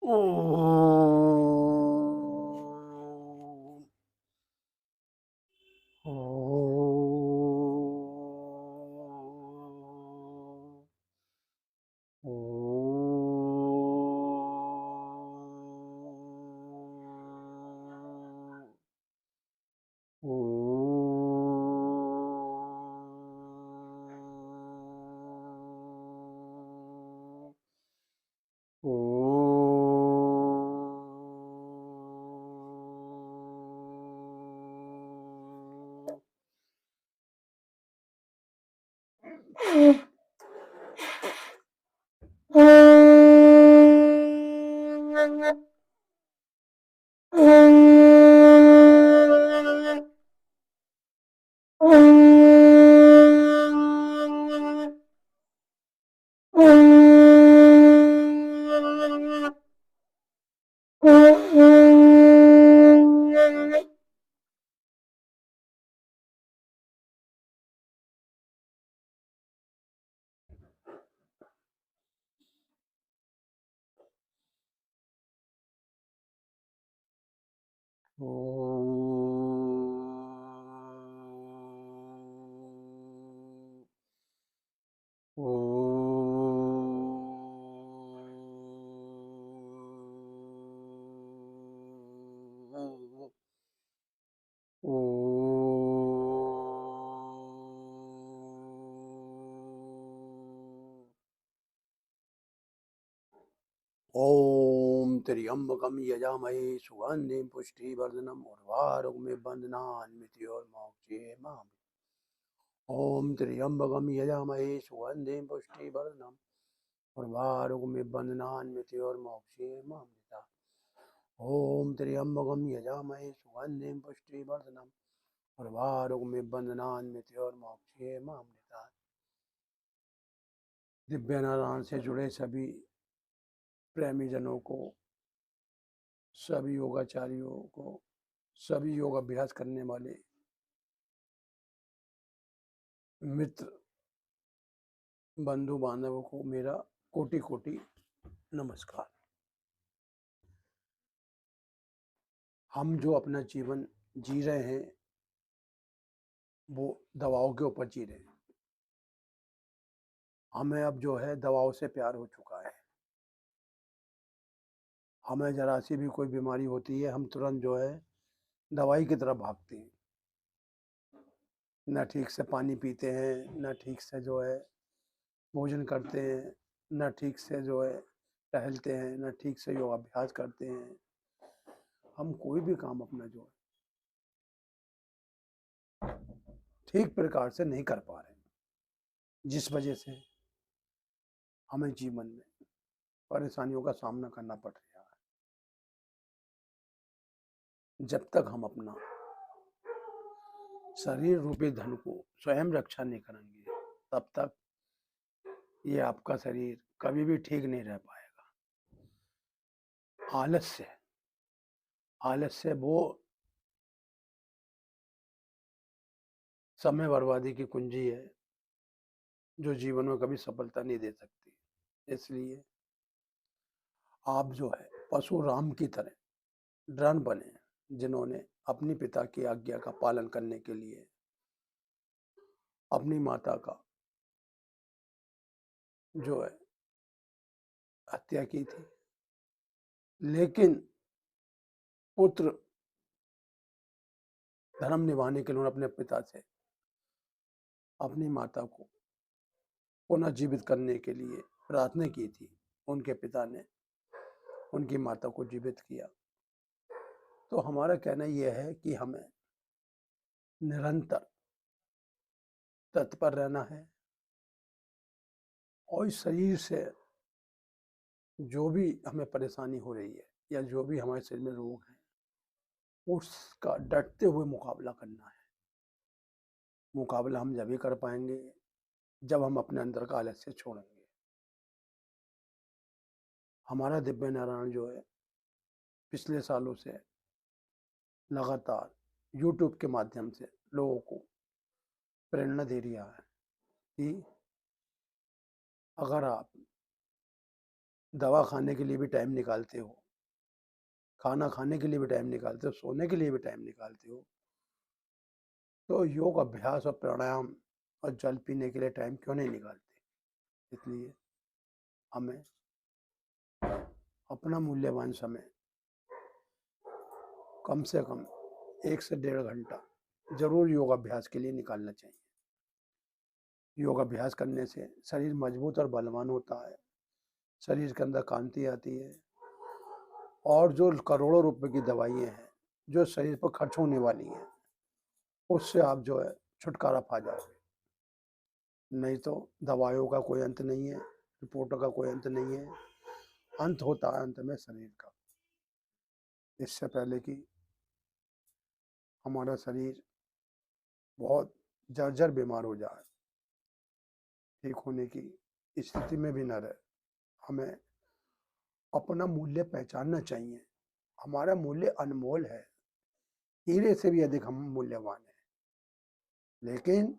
ओम त्र्यंबकम यजामहे सुगंधिं पुष्टिवर्धनम् उर्वारुकमिव बन्धनान् मृत्योर्मोक्षयेमामृतात्। ओम त्र्यंबकम यजामहे सुगंधिं पुष्टिवर्धनम् उर्वारुकमिव बन्धनान् मृत्योर्मोक्षयेमामृतात्। ओम त्र्यंबकम यजामहे सुगंधिं पुष्टिवर्धनम् उर्वारुकमिव बन्धनान् मृत्योर्मोक्षयेमामृतात्। दिव्य नारायण से जुड़े सभी प्रेमी जनों को, सभी योगाचार्यों को, सभी योग अभ्यास करने वाले मित्र बंधु बांधवों को मेरा कोटि कोटि नमस्कार। हम जो अपना जीवन जी रहे हैं वो दवाओं के ऊपर जी रहे हैं। हमें अब जो है दवाओं से प्यार हो चुका है। हमें जरा सी भी कोई बीमारी होती है हम तुरंत जो है दवाई की तरफ भागते हैं। न ठीक से पानी पीते हैं, न ठीक से जो है भोजन करते हैं, न ठीक से जो है टहलते हैं, न ठीक से योगाभ्यास करते हैं। हम कोई भी काम अपना जो है ठीक प्रकार से नहीं कर पा रहे, जिस वजह से हमें जीवन में परेशानियों का सामना करना पड़ रहा है। जब तक हम अपना शरीर रूपी धन को स्वयं रक्षा नहीं करेंगे तब तक ये आपका शरीर कभी भी ठीक नहीं रह पाएगा। आलस्य वो समय बर्बादी की कुंजी है जो जीवन में कभी सफलता नहीं दे सकती। इसलिए आप जो है परशुराम की तरह दृढ़ बने, जिन्होंने अपनी पिता की आज्ञा का पालन करने के लिए अपनी माता का जो है हत्या की थी, लेकिन पुत्र धर्म निभाने के लिए उन्होंने अपने पिता से अपनी माता को पुनः जीवित करने के लिए प्रार्थना की थी। उनके पिता ने उनकी माता को जीवित किया। तो हमारा कहना यह है कि हमें निरंतर तत्पर रहना है और इस शरीर से जो भी हमें परेशानी हो रही है या जो भी हमारे शरीर में रोग है उसका डटते हुए मुकाबला करना है। मुकाबला हम जब ही कर पाएंगे जब हम अपने अंदर का आलस्य छोड़ेंगे। हमारा दिव्य नारायण जो है पिछले सालों से लगातार YouTube के माध्यम से लोगों को प्रेरणा दे रहा है कि अगर आप दवा खाने के लिए भी टाइम निकालते हो, खाना खाने के लिए भी टाइम निकालते हो, सोने के लिए भी टाइम निकालते हो, तो योग अभ्यास और प्राणायाम और जल पीने के लिए टाइम क्यों नहीं निकालते? इसलिए हमें अपना मूल्यवान समय कम से कम 1 से 1.5 घंटा ज़रूर योग अभ्यास के लिए निकालना चाहिए। योग अभ्यास करने से शरीर मजबूत और बलवान होता है, शरीर के अंदर कांति आती है और जो करोड़ों रुपए की दवाइयाँ हैं, जो शरीर पर खर्च होने वाली हैं, उससे आप जो है छुटकारा पा जाओगे। नहीं तो दवाइयों का कोई अंत नहीं है, रिपोर्टों का कोई अंत नहीं है, अंत होता है अंत में शरीर का। इससे पहले कि हमारा शरीर बहुत जर्जर बीमार हो जाए, ठीक होने की स्थिति में भी न रहे, हमें अपना मूल्य पहचानना चाहिए। हमारा मूल्य अनमोल है, हीरे से भी अधिक हम मूल्यवान हैं। लेकिन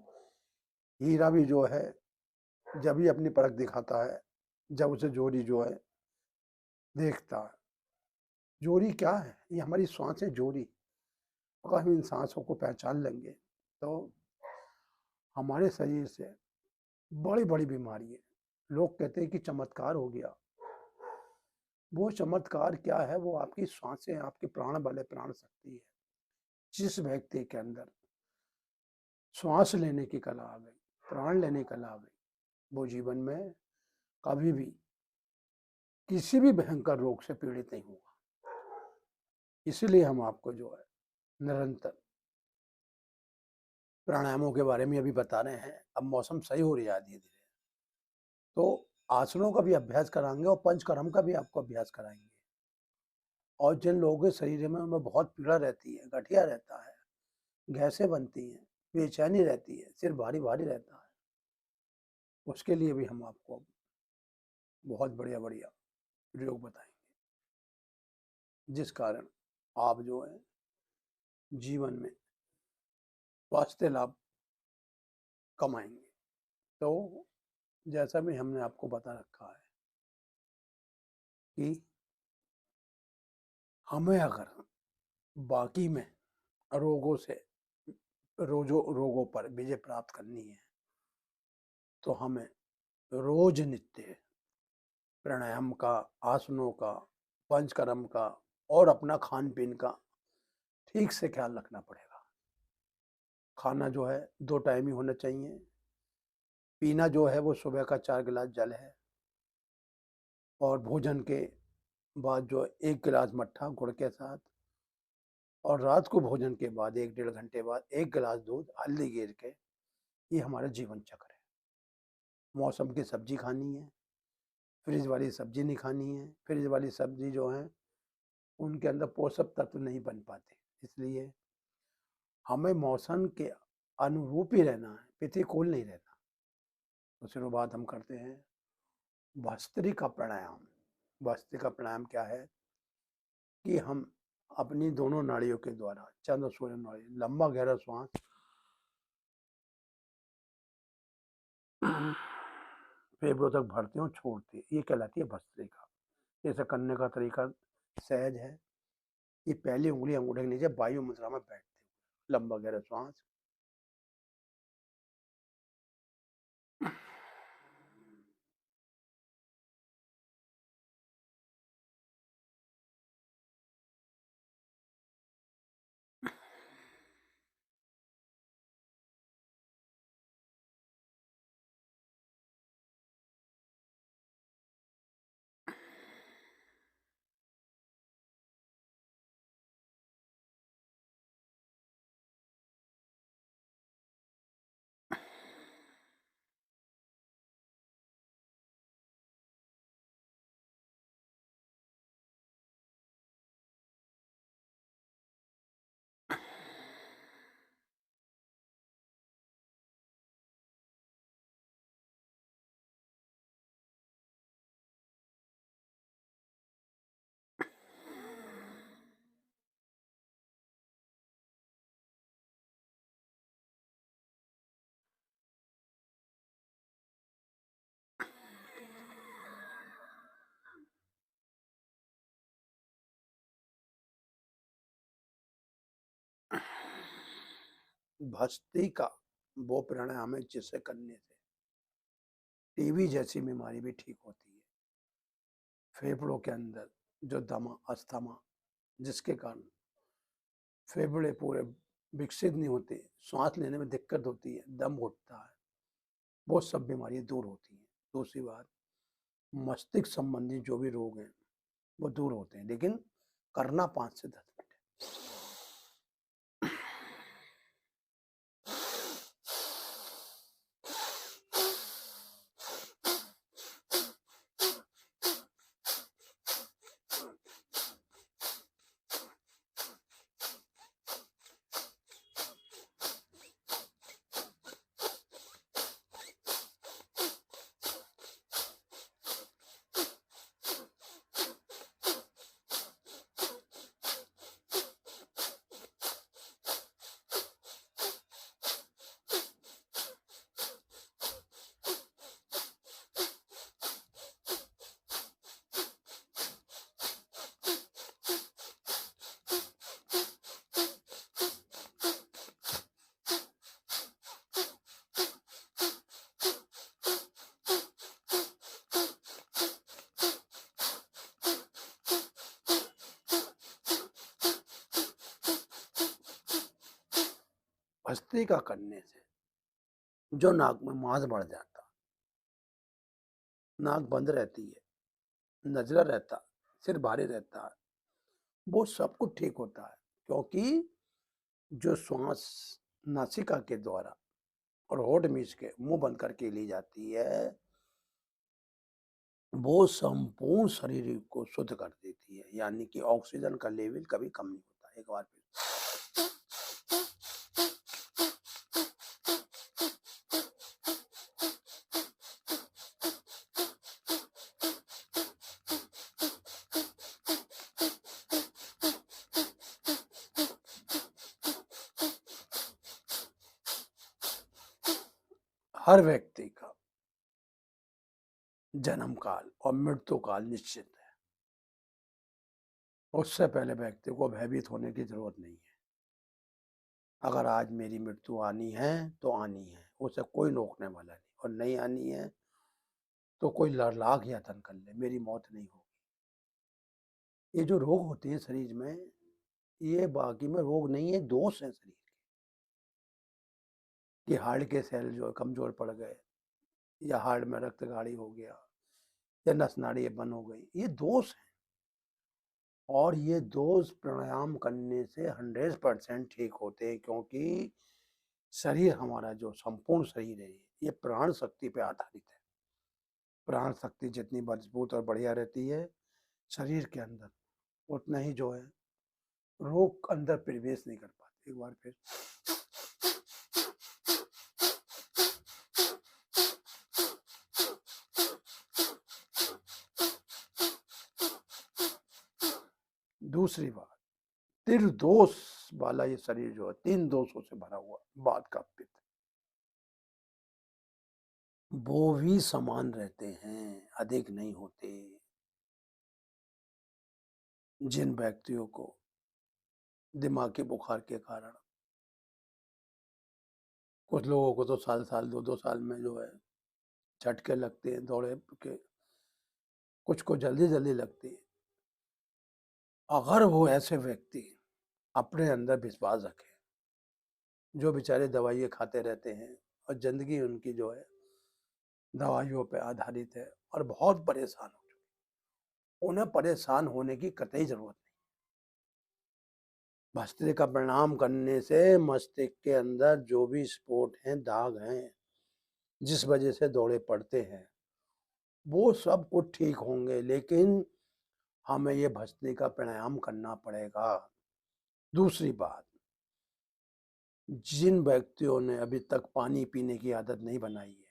हीरा भी जो है जब ही अपनी परख दिखाता है जब उसे जोरी जो है देखता है। जोरी क्या है? ये हमारी सांस है जोरी। अगर हम इन सांसों को पहचान लेंगे तो हमारे शरीर से बड़ी बड़ी बीमारियां, लोग कहते हैं कि चमत्कार हो गया। वो चमत्कार क्या है? वो आपकी सांसें, आपके प्राण बल है, प्राण शक्ति है। जिस व्यक्ति के अंदर श्वास लेने की कला आ गई, प्राण लेने की कला आ गई, वो जीवन में कभी भी किसी भी भयंकर रोग से पीड़ित नहीं होगा। इसलिए हम आपको जो है निरंतर प्राणायामों के बारे में अभी बता रहे हैं। अब मौसम सही हो रहा है धीरे धीरे, तो आसनों का भी अभ्यास कराएंगे और पंचकर्म का भी आपको अभ्यास कराएंगे। और जिन लोगों के शरीर में उनमें बहुत पीड़ा रहती है, गठिया रहता है, गैसें बनती हैं, बेचैनी रहती है, सिर भारी भारी रहता है, उसके लिए भी हम आपको बहुत बढ़िया बढ़िया प्रयोग बताएंगे, जिस कारण आप जो है जीवन में स्वास्थ्य लाभ कमाएंगे। तो जैसा भी हमने आपको बता रखा है कि हमें अगर बाकी में रोगों से रोगों पर विजय प्राप्त करनी है तो हमें रोज नित्य प्राणायाम का, आसनों का, पंचकर्म का और अपना खान पीन का ठीक से ख्याल रखना पड़ेगा। खाना जो है 2 टाइम ही होना चाहिए। पीना जो है वो सुबह का 4 गिलास जल है और भोजन के बाद जो 1 गिलास मट्ठा गुड़ के साथ, और रात को भोजन के बाद 1-1.5 घंटे बाद 1 गिलास दूध हल्दी गेर के। ये हमारा जीवन चक्र है। मौसम की सब्जी खानी है, फ्रिज वाली सब्जी नहीं खानी है। फ्रिज वाली सब्जी जो है उनके अंदर पोषक तत्व नहीं बन पाते, इसलिए हमें मौसम के अनुरूप ही रहना है, प्रतिकूल नहीं रहना। दूसरी बात हम करते हैं भस्त्रिका प्राणायाम। भस्त्रिका प्राणायाम क्या है कि हम अपनी दोनों नाड़ियों के द्वारा, चंद्र सूर्य नाड़ी, लंबा गहरा श्वास फेफड़ों तक भरते हो, छोड़ते, ये कहलाती है भस्त्रिका। इसे करने का तरीका सहज है। ये पहली उंगली अंगूठे के नीचे वायु मुद्रा में बैठते हो, लंबा गहरा श्वास भस्त्रिका का वो प्राणायाम है जिसे करने से टीबी जैसी बीमारी भी ठीक होती है। फेफड़ों के अंदर जो दमा अस्थमा जिसके कारण फेफड़े पूरे विकसित नहीं होते, सांस लेने में दिक्कत होती है, दम घुटता है, वो सब बीमारियां दूर होती हैं। दूसरी बात, मस्तिष्क संबंधी जो भी रोग हैं वो दूर होते हैं, लेकिन करना 5 से 10 मिनट है। भस्त्रिका करने से जो नाक में मांस बढ़ जाता, नाक बंद रहती है, नजला रहता, सिर भारी रहता है, वो सब कुछ ठीक होता है। क्योंकि जो श्वास नासिका के द्वारा और होठ मीच के मुंह बंद करके ली जाती है, वो संपूर्ण शरीर को शुद्ध कर देती है, यानी कि ऑक्सीजन का लेवल कभी कम नहीं होता। एक बार फिर हर व्यक्ति का जन्म काल और मृत्यु काल निश्चित है। उससे पहले व्यक्ति को भयभीत होने की जरूरत नहीं है। अगर आज मेरी मृत्यु आनी है तो आनी है, उसे कोई रोकने वाला नहीं, और नहीं आनी है तो कोई लाख यातन कर ले, मेरी मौत नहीं होगी। ये जो रोग होते हैं शरीर में, ये बाकी में रोग नहीं है, दोष है शरीर के। कि हार्ट के सेल जो कमजोर पड़ गए, या हार्ट में रक्त गाढ़ी हो गया, या नस नाड़ी बंद हो गई, ये दोष है। और ये दोष प्राणायाम करने से 100% ठीक होते हैं। क्योंकि शरीर हमारा जो संपूर्ण शरीर है, ये प्राण शक्ति पे आधारित है। प्राण शक्ति जितनी मजबूत और बढ़िया रहती है शरीर के अंदर, उतना ही जो है रोग अंदर प्रवेश नहीं कर पाते। एक बार फिर दूसरी बात, त्रिदोष वाला ये शरीर जो है 3 दोषों से भरा हुआ, बात का पित्त, वो भी समान रहते हैं, अधिक नहीं होते। जिन व्यक्तियों को दिमागी बुखार के कारण, कुछ लोगों को तो साल साल 2-2 साल में जो है झटके लगते हैं दौड़े के, कुछ को जल्दी जल्दी लगती है। अगर वो ऐसे व्यक्ति अपने अंदर विश्वास रखें, जो बेचारे दवाइयाँ खाते रहते हैं और जिंदगी उनकी जो है दवाइयों पे आधारित है और बहुत परेशान हो चुके, उन्हें परेशान होने की कतई जरूरत नहीं। भस्त्रिका प्रणाम करने से मस्तिष्क के अंदर जो भी स्पॉट हैं, दाग हैं, जिस वजह से दौरे पड़ते हैं, वो सब कुछ ठीक होंगे। लेकिन हमें ये भस्त्रिका प्राणायाम करना पड़ेगा। दूसरी बात, जिन व्यक्तियों ने अभी तक पानी पीने की आदत नहीं बनाई है,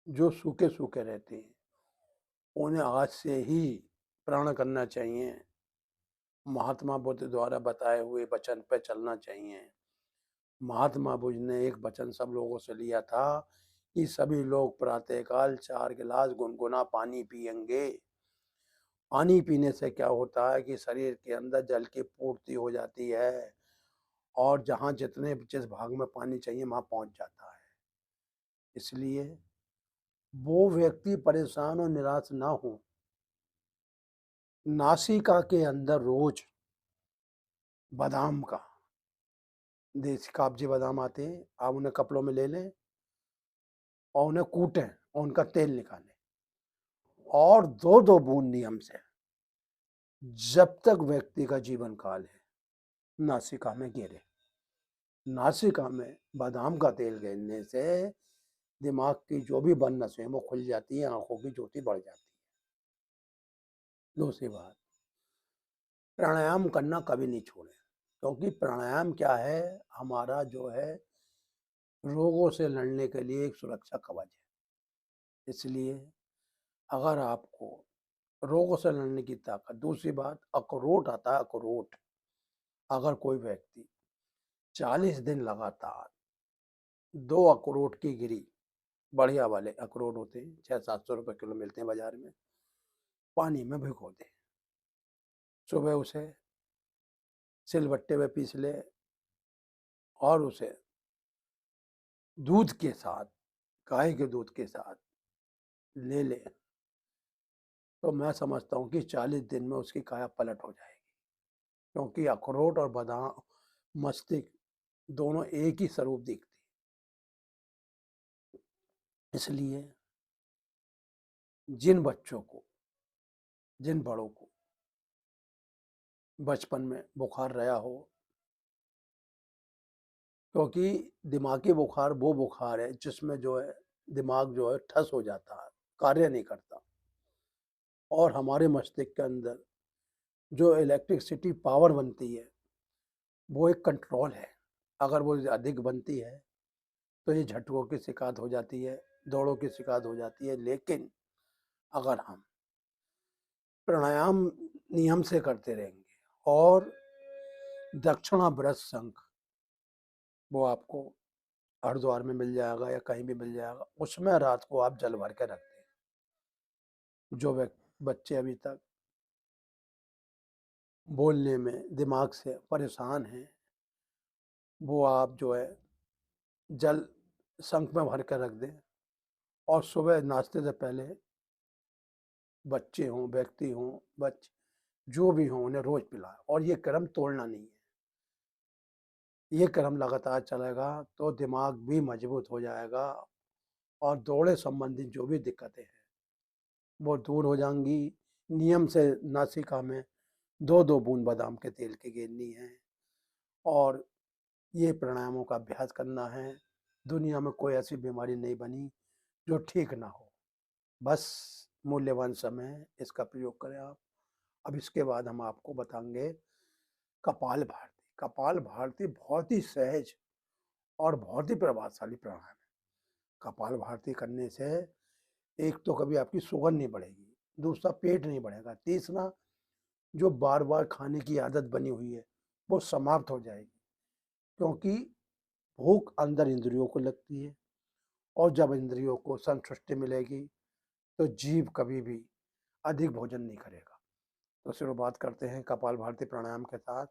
जो सूखे सूखे रहते हैं, उन्हें आज से ही प्रण करना चाहिए। महात्मा बुद्ध द्वारा बताए हुए वचन पे चलना चाहिए। महात्मा बुद्ध ने एक वचन सब लोगों से लिया था कि सभी लोग प्रातःकाल 4 गिलास गुनगुना पानी पिएंगे। पानी पीने से क्या होता है कि शरीर के अंदर जल की पूर्ति हो जाती है और जहाँ जिस भाग में पानी चाहिए वहाँ पहुँच जाता है। इसलिए वो व्यक्ति परेशान और निराश ना हो। नासिका के अंदर रोज बादाम का, देसी काबजी बादाम आते हैं, आप उन्हें कपड़ों में ले लें और उन्हें कूटें और उनका तेल निकालें और 2-2 बूंद नियम से जब तक व्यक्ति का जीवन काल है नासिका में गिरे। नासिका में बादाम का तेल गिरने से दिमाग की जो भी बंद नसें वो खुल जाती है, आंखों की ज्योति बढ़ जाती है। दूसरी बात, प्राणायाम करना कभी नहीं छोड़ें, क्योंकि प्राणायाम क्या है, हमारा जो है रोगों से लड़ने के लिए एक सुरक्षा कवच है। इसलिए अगर आपको रोगों से लड़ने की ताकत, दूसरी बात अखरोट आता है, अखरोट, अगर कोई व्यक्ति 40 दिन लगातार 2 अखरोट की गिरी, बढ़िया वाले अखरोट होते हैं, 600-700 रुपये किलो मिलते हैं बाजार में, पानी में भिगो दे, सुबह उसे सिलबट्टे में पीस ले और उसे दूध के साथ, गाय के दूध के साथ ले ले, तो मैं समझता हूँ कि 40 दिन में उसकी काया पलट हो जाएगी। क्योंकि अखरोट और बादाम, मस्तिष्क दोनों एक ही स्वरूप दिखती है। इसलिए जिन बच्चों को, जिन बड़ों को बचपन में बुखार रहा हो, क्योंकि दिमागी बुखार वो बुखार है जिसमें जो है दिमाग जो है ठस हो जाता है, कार्य नहीं करता, और हमारे मस्तिष्क के अंदर जो इलेक्ट्रिसिटी पावर बनती है वो एक कंट्रोल है। अगर वो अधिक बनती है तो ये झटकों की शिकायत हो जाती है, दौड़ों की शिकायत हो जाती है। लेकिन अगर हम प्राणायाम नियम से करते रहेंगे और दक्षिणावर्त शंख, वो आपको हरिद्वार में मिल जाएगा या कहीं भी मिल जाएगा, उसमें रात को आप जल भर के रख दें। जो बच्चे अभी तक बोलने में दिमाग से परेशान हैं, वो आप जो है जल शंख में भर कर रख दें और सुबह नाश्ते से पहले बच्चे हों, व्यक्ति हों, जो भी हों, उन्हें रोज पिलाएं। और ये क्रम तोड़ना नहीं है, ये क्रम लगातार चलेगा तो दिमाग भी मजबूत हो जाएगा और दौड़े संबंधित जो भी दिक्कतें हैं वो दूर हो जाएंगी। नियम से नासिका में 2-2 बूंद बादाम के तेल की गिरनी है और ये प्राणायामों का अभ्यास करना है। दुनिया में कोई ऐसी बीमारी नहीं बनी जो ठीक ना हो। बस मूल्यवान समय है, इसका प्रयोग करें आप। अब इसके बाद हम आपको बताएंगे कपाल भारती। कपाल भारती बहुत ही सहज और बहुत ही प्रभावशाली प्राणायाम है। कपाल भारती करने से एक तो कभी आपकी शुगर नहीं बढ़ेगी, दूसरा पेट नहीं बढ़ेगा, तीसरा जो बार बार खाने की आदत बनी हुई है वो समाप्त हो जाएगी। क्योंकि भूख अंदर इंद्रियों को लगती है और जब इंद्रियों को संतुष्टि मिलेगी तो जीव कभी भी अधिक भोजन नहीं करेगा। तो शुरुआत करते हैं कपाल भारती प्राणायाम के साथ।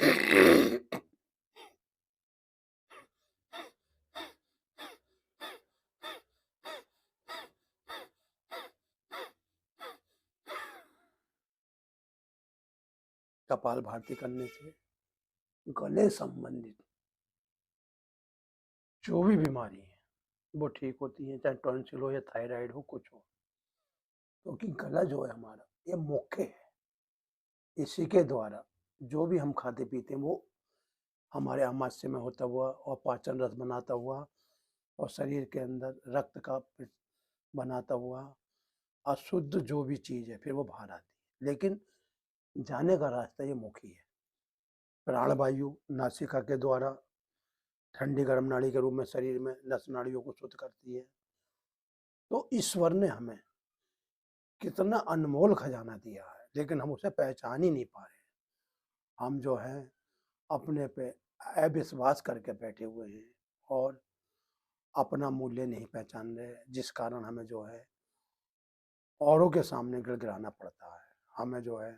कपाल भाती करने से गले संबंधित जो भी बीमारी है वो ठीक होती है, चाहे टॉन्सिल हो या थायराइड हो, कुछ हो। क्योंकि गला जो है हमारा, ये मुख्य है। इसी के द्वारा जो भी हम खाते पीते हैं वो हमारे आमाशय में होता हुआ और पाचन रस बनाता हुआ और शरीर के अंदर रक्त का बनाता हुआ अशुद्ध जो भी चीज है फिर वो बाहर आती है। लेकिन जाने का रास्ता ये मुख ही है। प्राणवायु नासिका के द्वारा ठंडी गर्म नाड़ी के रूप में शरीर में नस नाड़ियों को शुद्ध करती है। तो ईश्वर ने हमें कितना अनमोल खजाना दिया है, लेकिन हम उसे पहचान ही नहीं पा रहे। हम जो है अपने पे अविश्वास करके बैठे हुए हैं और अपना मूल्य नहीं पहचान रहे, जिस कारण हमें जो है औरों के सामने गिड़गिड़ाना पड़ता है। हमें जो है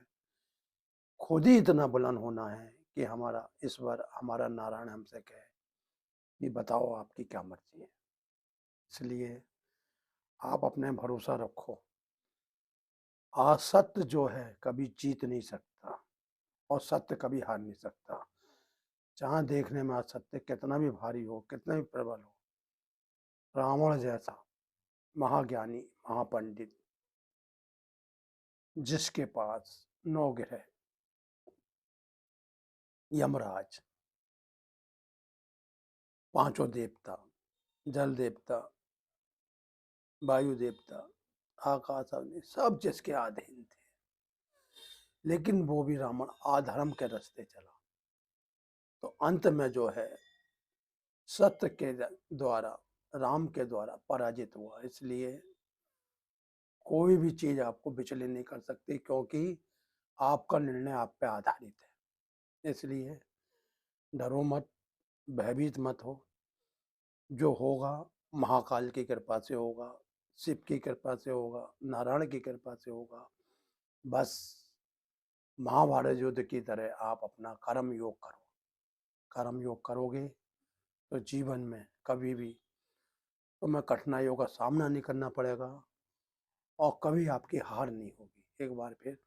खुद ही इतना बुलंद होना है कि हमारा ईश्वर, हमारा नारायण हमसे कहे कि बताओ आपकी क्या मर्जी है। इसलिए आप अपने भरोसा रखो। असत्य जो है कभी जीत नहीं सकता और सत्य कभी हार नहीं सकता। जहाँ देखने में असत्य कितना भी भारी हो, कितना भी प्रबल हो, रावण जैसा महाज्ञानी महापंडित जिसके पास 9 ग्रह, यमराज, पांचों देवता, जल देवता, वायु देवता, आकाश अग्नि, सब जिसके अधीन थे, लेकिन वो भी रावण अधर्म के रास्ते चला। तो अंत में जो है सत्य के द्वारा, राम के द्वारा पराजित हुआ। इसलिए कोई भी चीज आपको विचलित नहीं कर सकती, क्योंकि आपका निर्णय आप पे आधारित है। इसलिए डरो मत, भयभीत मत हो। जो होगा महाकाल की कृपा से होगा, शिव की कृपा से होगा, नारायण की कृपा से होगा। बस महाभारत युद्ध की तरह आप अपना कर्म योग करो। कर्म योग करोगे तो जीवन में कभी भी तुम्हें कठिनाइयों का सामना नहीं करना पड़ेगा और कभी आपकी हार नहीं होगी। एक बार फिर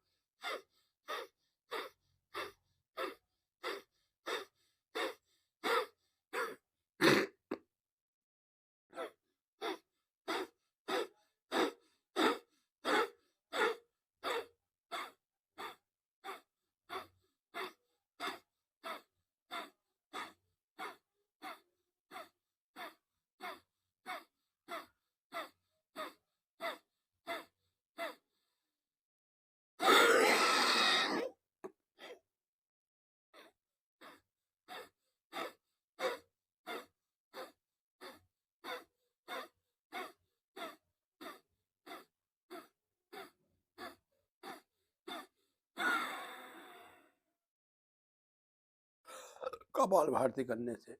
कपाल भारती करने से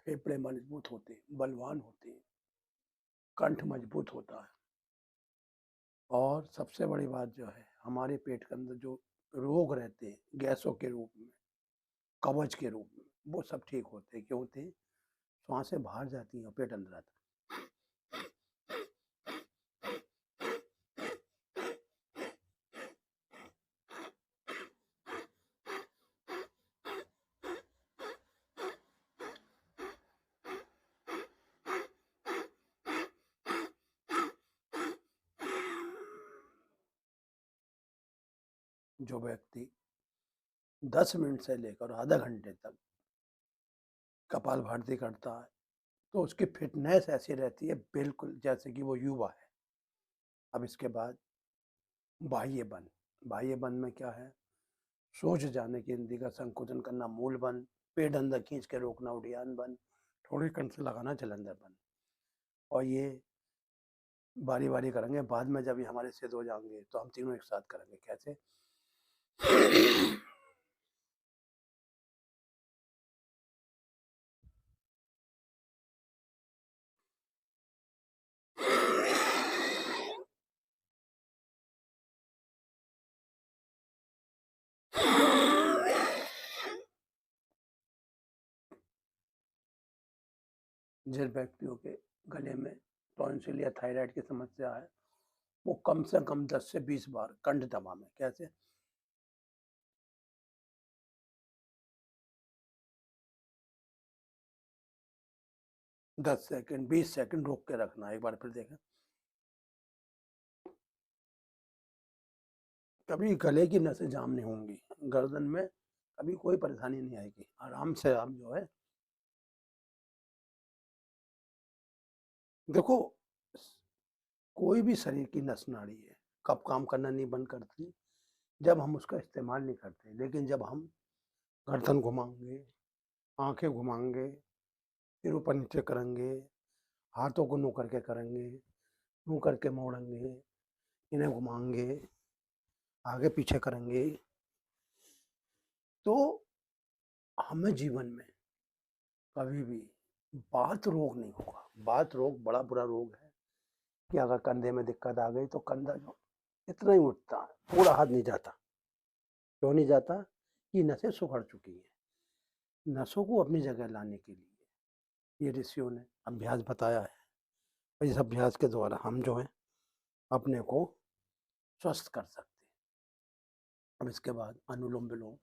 फेफड़े मजबूत होते हैं, बलवान होते हैं, कंठ मजबूत होता है। और सबसे बड़ी बात जो है, हमारे पेट के अंदर जो रोग रहते हैं गैसों के रूप में, कवच के रूप में, वो सब ठीक होते हैं। क्यों होते हैं? सांसें बाहर जाती हैं और पेट अंदर आता है। जो व्यक्ति 10 मिनट से लेकर आधा घंटे तक कपाल भारती करता है तो उसकी फिटनेस ऐसी रहती है बिल्कुल जैसे कि वो युवा है। अब इसके बाद बाह्य बंद। बाह्य बंद में क्या है? सोच जाने की इंद्री का संकुचन करना मूल बंद, पेट अंदर खींच के रोकना उड़ियान बंद, थोड़ी कंठ से लगाना जलंधर बंद। और ये बारी बारी करेंगे, बाद में जब ये हमारे सिद्ध हो जाएंगे तो हम तीनों एक साथ करेंगे। कैसे? जिन व्यक्तियों के गले में टॉन्सिल या थायराइड की समस्या है, वो कम से कम 10 से 20 बार कंठ दबाएं। कैसे? 10 सेकंड, 20 सेकंड रोक के रखना। एक बार फिर देखें। कभी गले की नसें जाम नहीं होंगी, गर्दन में कभी कोई परेशानी नहीं आएगी। आराम से आप जो है, देखो, कोई भी शरीर की नस नाड़ी है, कब काम करना नहीं बंद करती, जब हम उसका इस्तेमाल नहीं करते। लेकिन जब हम गर्दन घुमाएंगे, आंखें घुमाएंगे, फिर ऊपर नीचे करेंगे, हाथों को नो करके करेंगे, नो करके मोड़ेंगे, इन्हें घुमाएंगे, आगे पीछे करेंगे, तो हमें जीवन में कभी भी बात रोग नहीं होगा। बात रोग बड़ा बुरा रोग है कि अगर कंधे में दिक्कत आ गई तो कंधा जो इतना ही उठता है, पूरा हाथ नहीं जाता। क्यों नहीं जाता? कि नसें सुखड़ चुकी हैं। नसों को अपनी जगह लाने के लिए ये ऋषियों ने अभ्यास बताया है, और इस अभ्यास के द्वारा हम जो है अपने को स्वस्थ कर सकते हैं। अब इसके बाद अनुलोम विलोम।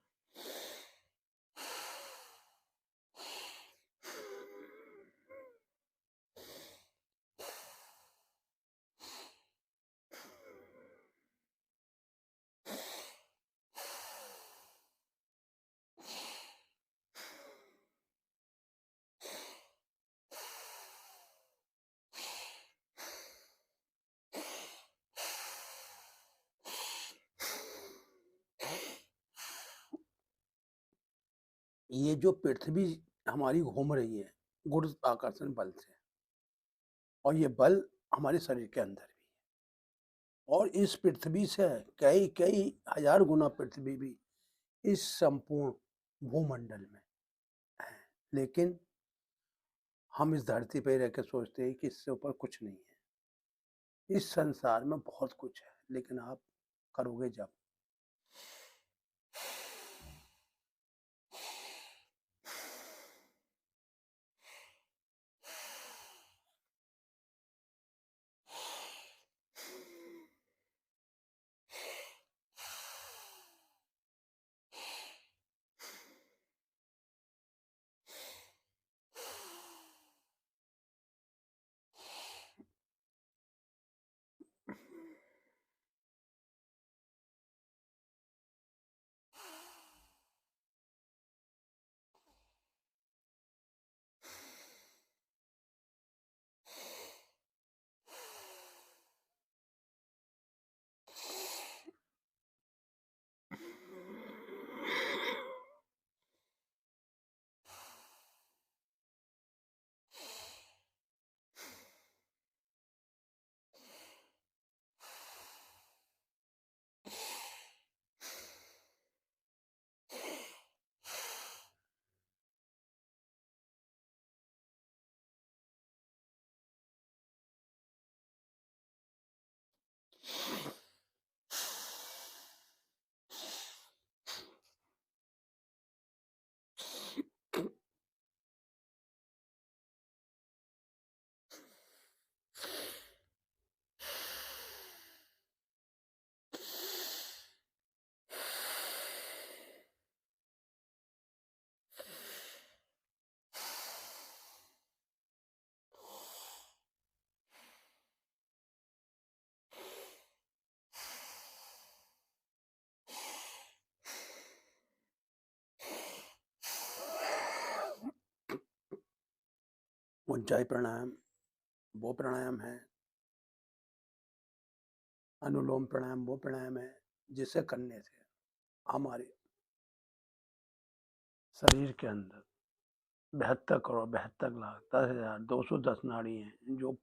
ये जो पृथ्वी हमारी घूम रही है गुरुत्वाकर्षण बल से, और ये बल हमारे शरीर के अंदर भी है, और इस पृथ्वी से कई कई हजार गुना पृथ्वी भी इस संपूर्ण भूमंडल में है। लेकिन हम इस धरती पे रह के सोचते हैं कि इससे ऊपर कुछ नहीं है। इस संसार में बहुत कुछ है, लेकिन आप करोगे जब। ऊंचाई प्राणायाम वो प्राणायाम है, अनुलोम प्राणायाम वो प्राणायाम है जिसे करने से हमारे शरीर के अंदर 72 करोड़ 72 लाख 10,210 नाड़ी हैं, जो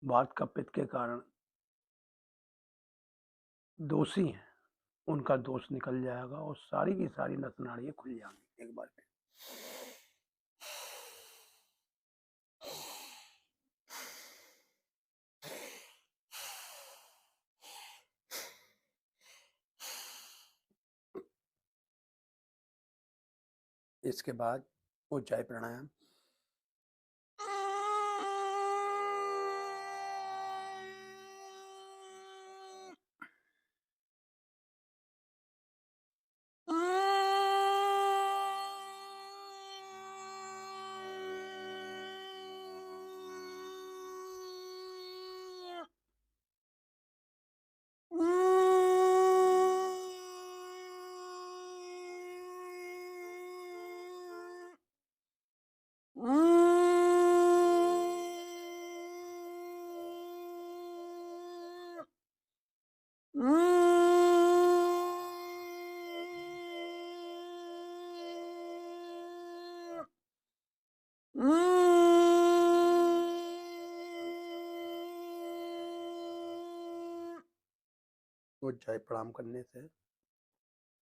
वात कपित्त के कारण दोषी हैं, उनका दोष निकल जाएगा और सारी की सारी नस नाड़ियाँ खुल जाएंगी एक बार में। इसके बाद ऊंचाई प्राणायाम। छूट जाए प्राणायाम करने से।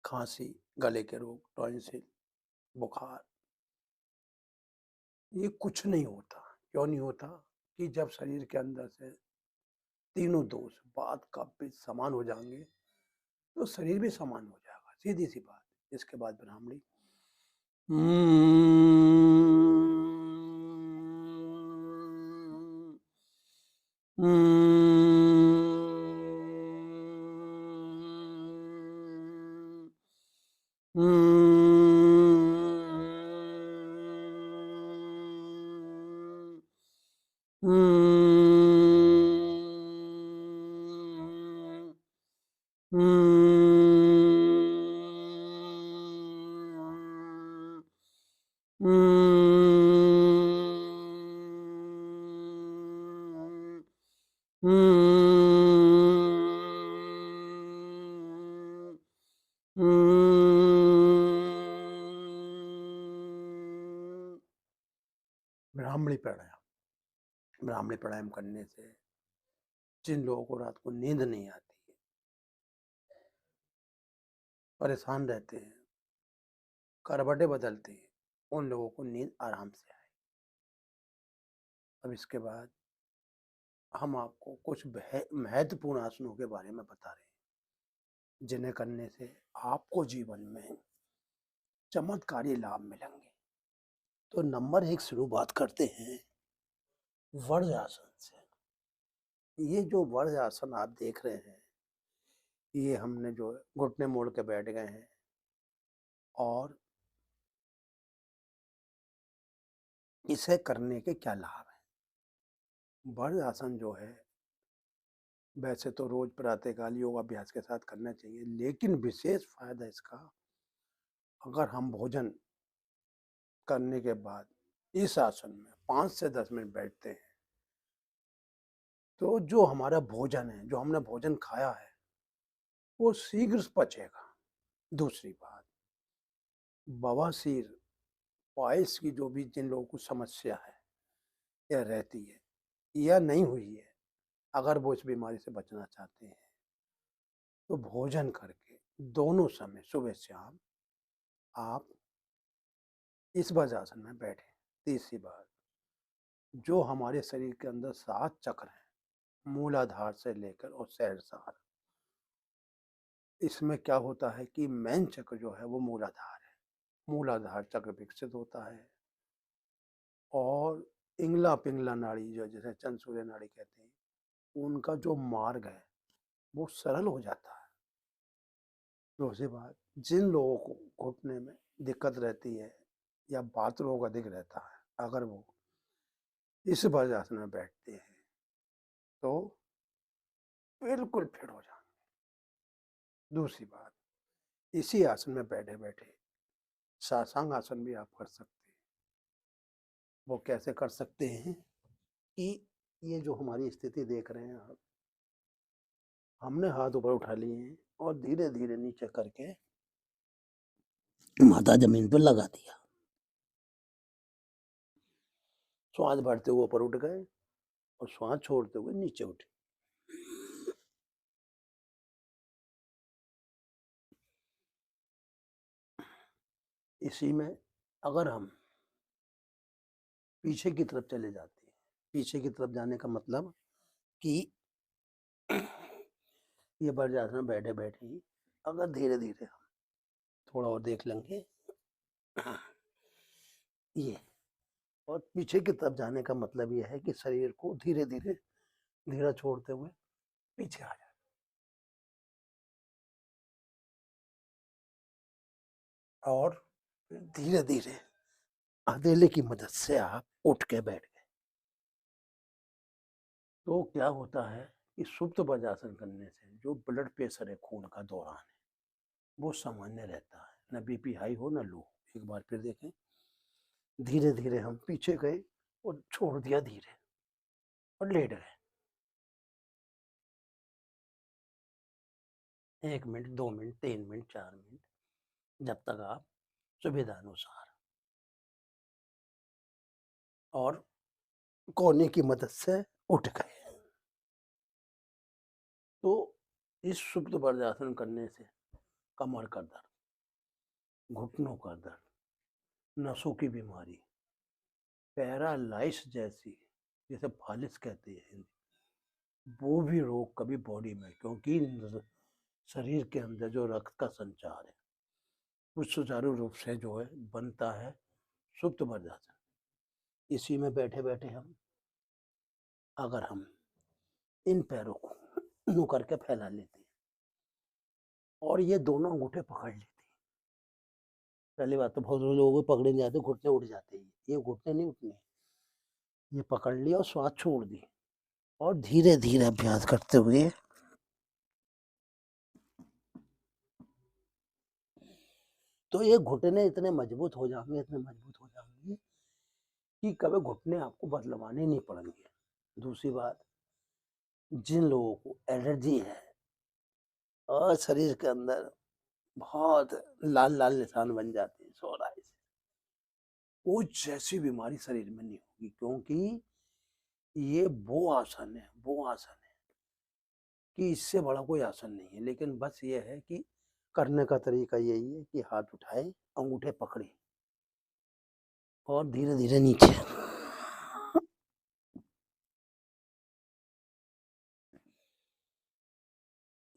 खांसी, गले के रोग, टॉन्सिल, बुखार, ये कुछ नहीं होता। क्यों नहीं होता? कि जब शरीर के अंदर से तीनों दोष बात का भी समान हो जाएंगे तो शरीर भी समान हो जाएगा, सीधी सी बात। इसके बाद ब्राह्मणी ब्राह्मणी प्राणायाम। ब्राह्मणी प्राणायाम करने से जिन लोगों को रात को नींद नहीं आती है, परेशान रहते हैं, करवटें बदलते हैं, उन लोगों को नींद आराम से आए। अब इसके बाद हम आपको कुछ महत्वपूर्ण आसनों के बारे में बता रहे हैं जिन्हें करने से आपको जीवन में चमत्कारी लाभ मिलेंगे। तो नंबर 1 शुरुआत करते हैं वज्रासन से। ये जो वज्रासन आप देख रहे हैं, ये हमने जो घुटने मोड़ के बैठ गए हैं और इसे करने के क्या लाभ है। वज्रासन जो है वैसे तो रोज प्रातःकाल योग अभ्यास के साथ करना चाहिए, लेकिन विशेष फायदा इसका अगर हम भोजन करने के बाद इस आसन में 5 से 10 मिनट बैठते हैं तो जो हमारा भोजन है, जो हमने भोजन खाया है, वो शीघ्र पचेगा। दूसरी बात, बवासीर, पाइल्स की जो भी जिन लोगों को समस्या है या रहती है या नहीं हुई है, अगर वो इस बीमारी से बचना चाहते हैं तो भोजन करके दोनों समय सुबह शाम आप इस वज्रासन में बैठे। तीसरी बात, जो हमारे शरीर के अंदर 7 चक्र हैं, मूलाधार से लेकर और सहस्रार, इसमें क्या होता है कि मेन चक्र जो है वो मूलाधार है। मूलाधार चक्र विकसित होता है और इंगला पिंगला नाड़ी जो जिसे चंद्रसूर्य नाड़ी कहते हैं, उनका जो मार्ग है वो सरल हो जाता है। दूसरी बात, जिन लोगों को घुटने में दिक्कत रहती है या बात रोग अधिक रहता है, अगर वो इस वज्रासन में बैठते हैं तो बिल्कुल फिट हो जाएंगे। दूसरी बात, इसी आसन में बैठे बैठे साष्टांग आसन भी आप कर सकते हैं। वो कैसे कर सकते हैं कि ये जो हमारी स्थिति देख रहे हैं आप, हमने हाथ ऊपर उठा लिए हैं और धीरे धीरे नीचे करके माथा जमीन पर लगा दिया। श्वास भरते हुए ऊपर उठ गए और श्वास छोड़ते हुए नीचे उठे। इसी में अगर हम पीछे की तरफ चले जाते हैं, पीछे की तरफ जाने का मतलब कि ये वज्रासन में बैठे बैठे ही अगर धीरे धीरे हम थोड़ा और देख लेंगे, ये और पीछे की तरफ जाने का मतलब यह है कि शरीर को धीरे धीरे धीरा छोड़ते हुए पीछे आ जाए। और धीरे धीरे हथेली की मदद से आप उठ के बैठ गए। तो क्या होता है कि सुप्त वज्रासन करने से जो ब्लड प्रेशर है, खून का दौरान है, वो सामान्य रहता है। न बीपी हाई हो न लो। एक बार फिर देखें, धीरे धीरे हम पीछे गए और छोड़ दिया धीरे और लेट गए। 1 मिनट, 2 मिनट, 3 मिनट, 4 मिनट, जब तक आप सुविधानुसार, और कोने की मदद से उठ गए। तो इस सुप्त वज्रासन करने से कमर का दर्द, घुटनों का दर्द, नसों की बीमारी, पैरालाइस जैसी, जिसे फालिस कहते हैं, वो भी रोग कभी बॉडी में, क्योंकि शरीर के अंदर जो रक्त का संचार है वो सुचारू रूप से जो है बनता है सुप्त वज्रासन। इसी में बैठे बैठे अगर हम इन पैरों को यूं करके फैला लेते हैं और ये दोनों अंगूठे पकड़ लेते हैं। पहली बात तो बहुत लोगों को पकड़े नहीं जाते, घुटने उठ जाते हैं। ये घुटने नहीं उठने, ये पकड़ लिया और श्वास छोड़ दी और धीरे धीरे अभ्यास करते हुए तो ये घुटने इतने मजबूत हो जाएंगे, इतने मजबूत हो जाएंगे कि कभी घुटने आपको बदलवाने नहीं पड़ेंगे। दूसरी बात, जिन लोगों को एलर्जी है और शरीर के अंदर बहुत लाल लाल निशान बन जाते हैं सोराइसिस, वो जैसी बीमारी शरीर में नहीं होगी, क्योंकि ये वो आसन है, वो आसन है कि इससे बड़ा कोई आसन नहीं है। लेकिन बस ये है कि करने का तरीका यही है कि हाथ उठाए, अंगूठे पकड़े और धीरे धीरे नीचे।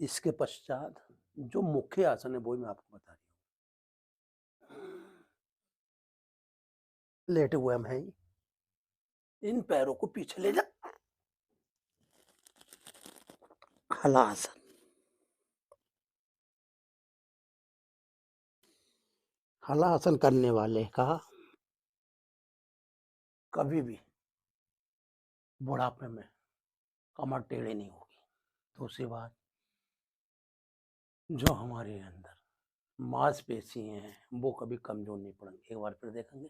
इसके पश्चात जो मुख्य आसन है वो मैं आपको बता रही हूँ। लेटे हुए हम हैं, इन पैरों को पीछे ले जा, हलासन। हलासन करने वाले का कभी भी बुढ़ापे में कमर टेढ़ी नहीं होगी। दूसरी बात, जो हमारे अंदर मांसपेशियां हैं वो कभी कमजोर नहीं पड़ेंगी। एक बार फिर देखेंगे।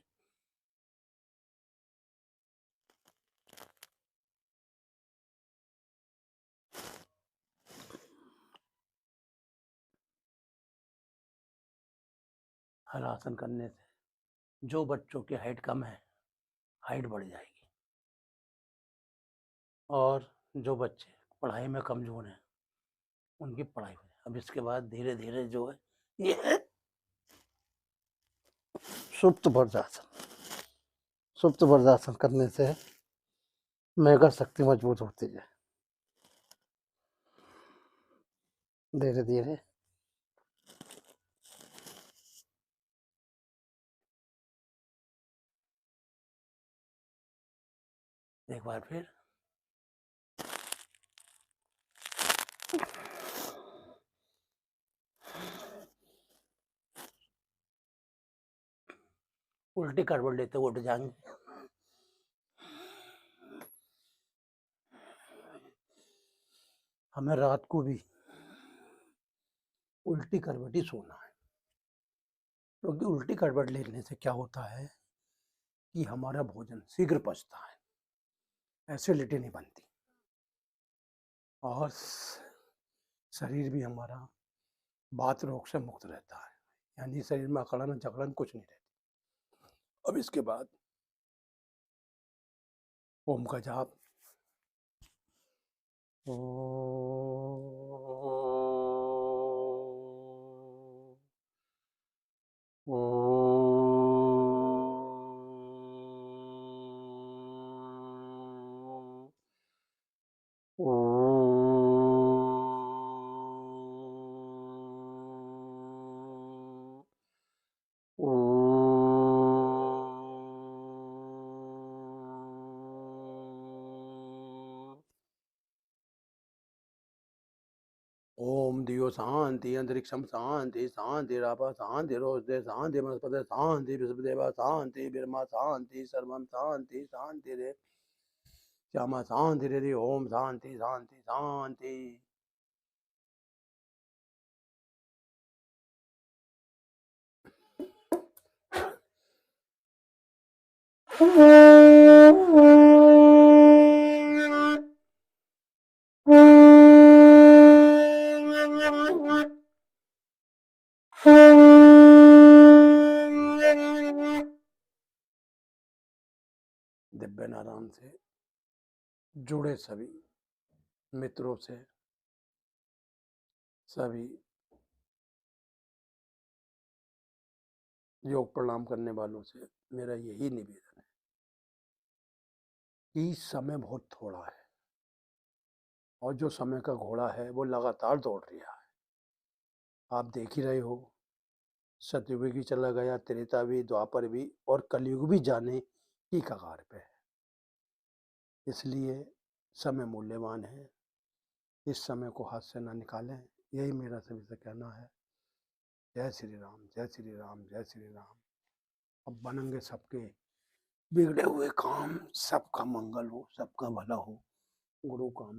हलासन करने से जो बच्चों की हाइट कम है, हाइट बढ़ जाएगी, और जो बच्चे पढ़ाई में कमजोर हैं उनकी पढ़ाई हो जाए। अब इसके बाद धीरे धीरे जो है ये है सुप्त वज्रासन। सुप्त वज्रासन करने से मेगा शक्ति मजबूत होती है। धीरे धीरे एक बार फिर उल्टी करवट लेते उठ जाएंगे। हमें रात को भी उल्टी करवट ही सोना है, क्योंकि उल्टी करवट लेने से क्या होता है कि हमारा भोजन शीघ्र पचता है, एसिडिटी नहीं बनती, और शरीर भी हमारा वात रोग से मुक्त रहता है, यानी शरीर में अकड़न जकड़न कुछ नहीं रहती। अब इसके बाद ओम का जाप। ओम दियो शांति, अंतरिक्षम शांति, शांति रापा शांति, रोषदे शांति, वनस्पति शांति, विश्वदेवा शांति, ब्रह्मा शांति, सर्वम शांति, शांति रे श्यामा शांति रे। ओम शांति शांति शांति। दिव्य नारायण से जुड़े सभी मित्रों से सभी योग प्रणाम करने वालों से मेरा यही निवेदन है कि समय बहुत थोड़ा है और जो समय का घोड़ा है वो लगातार दौड़ रहा है। आप देख ही रहे हो, सतयुग भी चला गया, त्रेता भी, द्वापर भी और कलयुग भी जाने की कगार पे है। इसलिए समय मूल्यवान है, इस समय को हाथ से ना निकालें, यही मेरा सभी से कहना है। जय श्री राम, जय श्री राम, जय श्री राम। अब बनेंगे सबके बिगड़े हुए काम, सबका मंगल हो, सबका भला हो। गुरु काम